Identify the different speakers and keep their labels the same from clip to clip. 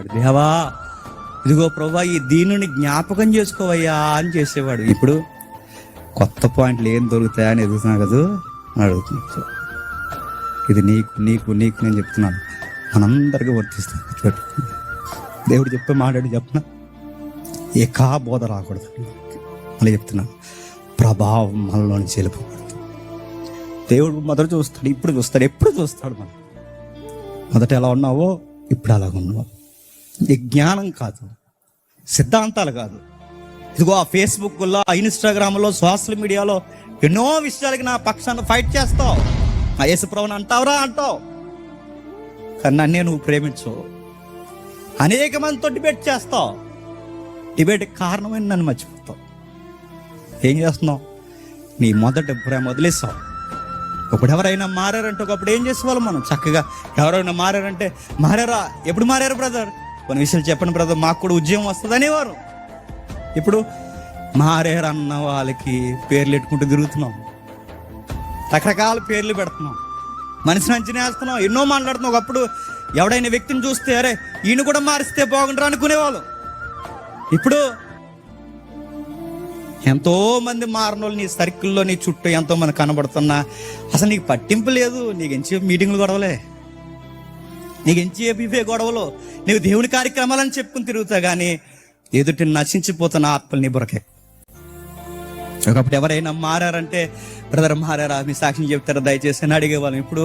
Speaker 1: చేసేవాడు. దేవా ఇదిగో ప్రభా ఈ దీనుని జ్ఞాపకం చేసుకోవయ్యా అని చేసేవాడు. ఇప్పుడు కొత్త పాయింట్లు ఏం దొరుకుతాయని ఎదుగుతున్నా కదా అని అడుగుతున్నాడు. ఇది నీకు నీకు నీకు నేను చెప్తున్నాను, మనందరికీ వర్తిస్తాను. చూడు దేవుడు చెప్పే మాట్లాడి చెప్పిన ఏకా బోధ రాకూడదు. మళ్ళీ చెప్తున్నాను, ప్రభావం మనలో నుంచి వెళ్ళిపోకూడదు. దేవుడు మొదట చూస్తాడు, ఇప్పుడు చూస్తాడు, ఎప్పుడు చూస్తాడు. మనం మొదట ఎలా ఉన్నావో ఇప్పుడు అలాగ ఉన్నావు. ఈ జ్ఞానం కాదు, సిద్ధాంతాలు కాదు. ఇదిగో ఆ ఫేస్బుక్లో, ఆ ఇన్స్టాగ్రామ్లో, సోషల్ మీడియాలో ఎన్నో విషయాలకి నా పక్షాన్ని ఫైట్ చేస్తావు. ఆ యేసుప్రభుని అంటావురా అంటావు, కానీ నన్నే నువ్వు ప్రేమించవు. అనేక మందితో డిబేట్ చేస్తావు, డిబేట్కి కారణమైన నన్ను మర్చిపోతావు. ఏం చేస్తున్నావు? నీ మొదటి ప్రేమ వదిలేస్తావు. ఇప్పుడు ఎవరైనా మారారంటే ఒకప్పుడు ఏం చేసేవాళ్ళం మనం చక్కగా. ఎవరైనా మారారంటే మారారా, ఎప్పుడు మారారు బ్రదర్, కొన్ని విషయాలు చెప్పండి బ్రదర్, మాకు కూడా ఉద్యోగం వస్తుంది అనేవారు. ఇప్పుడు మారారు అన్న వాళ్ళకి పేర్లు పెట్టుకుంటూ తిరుగుతున్నాం, రకరకాల పేర్లు పెడుతున్నాం, మనిషిని అంచనా వేస్తున్నాం, ఎన్నో మాట్లాడుతున్నాం. ఒకప్పుడు ఎవడైనా వ్యక్తిని చూస్తే అరే ఈయన కూడా మారిస్తే బాగుంటారు అనుకునేవాళ్ళు. ఇప్పుడు ఎంతో మంది మారినోళ్ళు నీ సర్కిల్లో, నీ చుట్టూ ఎంతో మంది కనబడుతున్నా అసలు నీకు పట్టింపు లేదు. నీకు ఎంతసేపు మీటింగ్లు గొడవలే, నీకు ఎంతసేపు ఇవే గొడవలు. నీకు దేవుని కార్యక్రమాలని చెప్పుకుని తిరుగుతా కానీ ఎదుటి నశించిపోతున్న ఆత్మలు నీ బురకే. ఒకప్పుడు ఎవరైనా మారారంటే బ్రదర్ మారారా, మీ సాక్ష్యం చెప్తారా దయచేసి అని అడిగేవాళ్ళం. ఇప్పుడు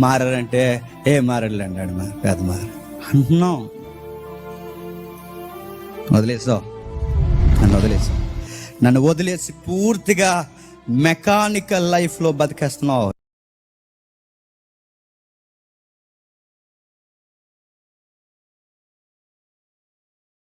Speaker 1: మారారంటే ఏ మారాడులేండి అండి, మా పెద్ద మారు అంటున్నాం. వదిలేసావు, నన్ను వదిలేసి పూర్తిగా మెకానికల్ లైఫ్లో బతికేస్తున్నావు.